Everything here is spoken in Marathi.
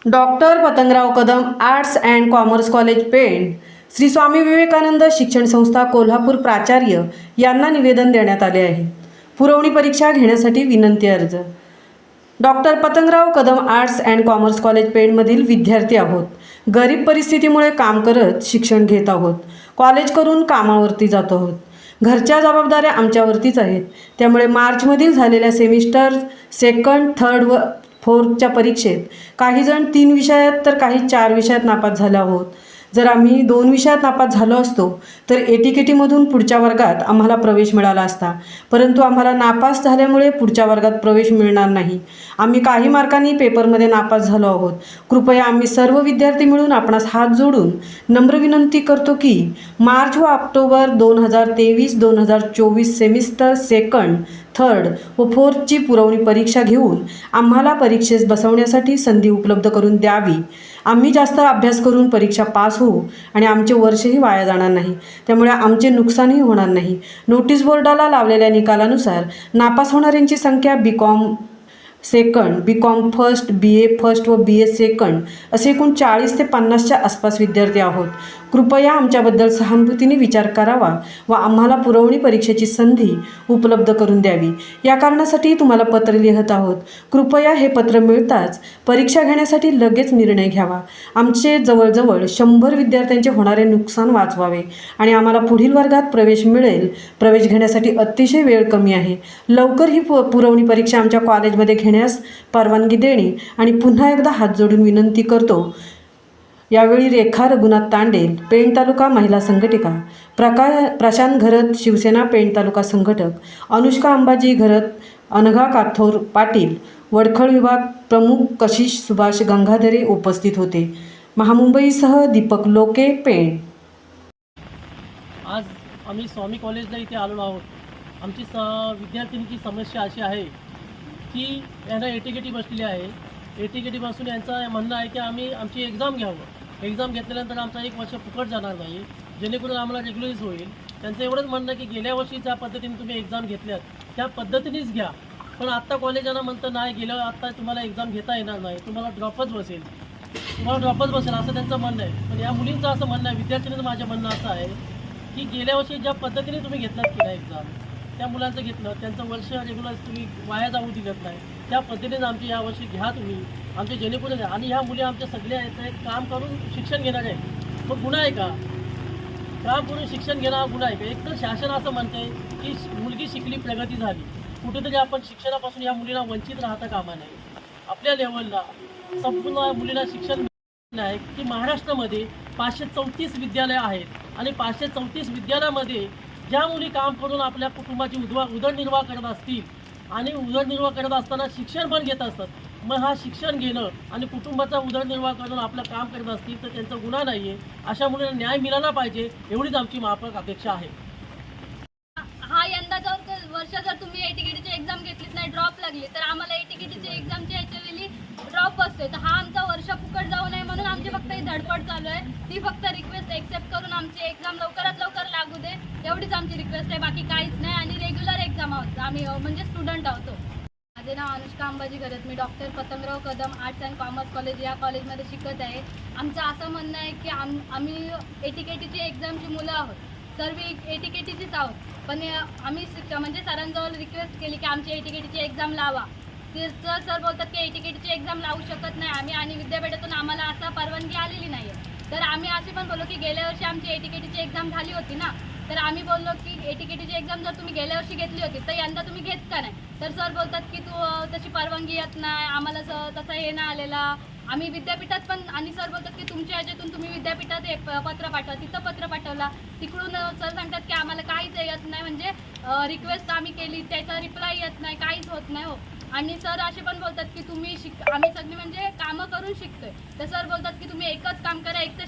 Doctor Patangrao Kadam arts and commerce college Pen, Shri Swami Vivekananda शिक्षण संस्था कोल्हापूर प्राचार्य यांना निवेदन देण्यात आले आहे। पुरवणी परीक्षा घेण्यासाठी विनंती अर्ज। Doctor Patangrao Kadam arts and commerce college पेणमधील विद्यार्थी आहोत। गरीब परिस्थितीमुळे काम करत शिक्षण घेत आहोत। कॉलेज करून कामावरती जात आहोत। घरच्या जबाबदाऱ्या आमच्यावरतीच आहेत। त्यामुळे मार्चमधील झालेल्या सेमिस्टर सेकंड, थर्ड व फोर्थच्या परीक्षेत काही जण 3 विषयात तर काही 4 विषयात नापास झाले आहोत। जर आम्ही 2 विषयात नापास झालो असतो तर एटीकेटीमधून पुढच्या वर्गात आम्हाला प्रवेश मिळाला असता, परंतु आम्हाला नापास झाल्यामुळे पुढच्या वर्गात प्रवेश मिळणार नाही। आम्ही काही मार्कांनी पेपरमध्ये नापास झालो आहोत। कृपया आम्ही सर्व विद्यार्थी मिळून आपणास हात जोडून नम्र विनंती करतो की मार्च व ऑक्टोबर 2023-2024 सेमिस्टर सेकंड, थर्ड व फोर्थची पुरवणी परीक्षा घेऊन आम्हाला परीक्षेस बसवण्यासाठी संधी उपलब्ध करून द्यावी। आम्ही जास्त अभ्यास करून परीक्षा पास होऊ आणि आमचे वर्षही वाया जाणार नाही। त्यामुळे आमचे नुकसानही होणार नाही। नोटीस बोर्डाला लावलेल्या निकालानुसार नापास होणाऱ्यांची संख्या BCom second, BCom first, BA first व BA सेकंड असे एकूण 40 ते 50च्या आसपास विद्यार्थी आहोत। कृपया आमच्याबद्दल सहानुभूतीने विचार करावा व आम्हाला पुरवणी परीक्षेची संधी उपलब्ध करून द्यावी। या कारणासाठी तुम्हाला पत्र लिहित आहोत। कृपया हे पत्र मिळताच परीक्षा घेण्यासाठी लगेच निर्णय घ्यावा। आमचे जवळजवळ 100 विद्यार्थ्यांचे होणारे नुकसान वाचवावे आणि आम्हाला पुढील वर्गात प्रवेश मिळेल। प्रवेश घेण्यासाठी अतिशय वेळ कमी आहे। लवकर ही पुरवणी परीक्षा आमच्या कॉलेजमध्ये घेण्यास परवानगी देणे आणि पुन्हा एकदा हात जोडून विनंती करतो। यावेळी रेखा रघुनाथ तांडेल, पेण तालुका महिला संघटिका, प्रशांत घरत, शिवसेना पेण तालुका संघटक, अनुष्का अंबाजी घरत, अनघा काथोर पाटील, वडखळ विभाग प्रमुख कशिश सुभाष गंगाधरे उपस्थित होते। महामुंबईसह दीपक लोके, पेण। आज आम्ही स्वामी कॉलेजला इथे आलो आहोत। आमची विद्यार्थिनीची समस्या अशी आहे की यांना एटीकेटी बसलेली आहे। एटीकेटी बसून यांचं म्हणणं आहे की आम्ही आमची एक्झाम घ्यावं। एक्झाम घेतल्यानंतर आमचा 1 वर्ष फुकट जाणार नाही, जेणेकरून आम्हाला रेग्युलराइज होईल। त्यांचं एवढंच म्हणणं आहे की गेल्या वर्षी ज्या पद्धतीने तुम्ही एक्झाम घेतल्यात त्या पद्धतीनेच घ्या, पण आत्ता कॉलेजांना म्हणतं नाही, गेल्या आत्ता तुम्हाला एक्झाम घेता येणार नाही, तुम्हाला ड्रॉपच बसेल असं त्यांचं म्हणणं आहे। पण या मुलींचं असं म्हणणं आहे, विद्यार्थ्यांचं माझं म्हणणं असं आहे की गेल्या वर्षी ज्या पद्धतीने तुम्ही घेतलात की नाही एक्झाम, त्या मुलांचं घेतलं, त्यांचं वर्ष रेग्युलर तुम्ही वाया जाऊ दिलं नाही, त्या पद्धतीने आमची यावर्षी घ्या तुम्ही आमचे, जेणेकरून आणि ह्या मुली आमच्या सगळ्या आहेत काम करून शिक्षण घेणार आहे। मग गुन्हा आहे का? काम करून शिक्षण घेणं हा गुन्हा आहे का? एक तर शासन असं म्हणते की मुलगी शिकली, प्रगती झाली, कुठेतरी आपण शिक्षणापासून या मुलीला वंचित राहता कामा नये। आपल्या लेवलला संपूर्ण मुलीला शिक्षण नाही की महाराष्ट्रामध्ये 534 विद्यालय आहेत आणि 534 विद्यालयामध्ये ज्या मुली काम करून आपल्या कुटुंबाची उदरनिर्वाह करत असतील आणि उदरनिर्वाह करत असताना शिक्षण पण घेत असतात, मग हा शिक्षण घेणं आणि कुटुंबाचा उदरनिर्वाह करून आपलं काम करत असतील तर त्यांचा गुन्हा नाही आहे। अशा मुलींना न्याय मिळाला पाहिजे, एवढीच आमची माफक अपेक्षा आहे। हा यंदाचा वर्ष जर तुम्ही एटीकेटीची एक्झाम घेतलीच नाही, ड्रॉप लागली, तर आम्हाला एटीकेटीची एक्झामची ह्याच्या वेळी ड्रॉप बसतोय। तर हा आमचा वर्ष फुकट जाऊ नये म्हणून आमची फक्त ही धडपड चालू आहे। ती फक्त रिक्वेस्ट एक्सेप्ट करून आमची एक्झाम लवकरात लवकर लागू दे, एवढीच आमची रिक्वेस्ट आहे, बाकी काहीच नाही। आणि रेग्युलर एक्झाम आहोत आम्ही, म्हणजे स्टुडंट आहोत। माझे नाव अनुष्का अंबाजी घरत, मी doctor Patangrao Kadam arts and commerce college या कॉलेजमध्ये शिकत आहे। आमचं असं म्हणणं आहे की आम्ही एटीकेटीची एक्झामची मुलं आहोत, सर्व एटीकेटीचीच आहोत, पण आम्ही म्हणजे सरांजवळ रिक्वेस्ट केली की आमची एटीकेटीची एक्झाम लावा। तर सर बोलतात की एटीकेटीची एक्झाम लावू शकत नाही आम्ही, आणि विद्यापीठातून आम्हाला असं परवानगी आलेली नाही आहे। तर आम्ही असे पण बोललो की गेल्या वर्षी आमची एटीकेटीची एक्झाम झाली होती ना, तर आम्ही बोललो की एटीकेटीची एक्झाम जर तुम्ही गेल्या वर्षी घेतली होती तर यंदा तुम्ही घेत का नाही? तर सर बोलतात की तशी परवानगी येत नाही आम्हाला, तसा हे नाही आलेला। आम्ही विद्यापीठात पण, आणि सर बोलतात की तुमच्या ह्याच्यातून तुम्ही विद्यापीठात पत्र पाठवा, तिथं पत्र पाठवला, तिकडून सर सांगतात की आम्हाला काहीच येत नाही, म्हणजे रिक्वेस्ट आम्ही केली त्याचा रिप्लाय येत नाही, काहीच होत नाही हो। आणि सर असे पण बोलतात की तुम्ही आम्ही सगळी म्हणजे कामं करून शिकतोय, तर सर बोलतात की तुम्ही एकच काम करा, एक तर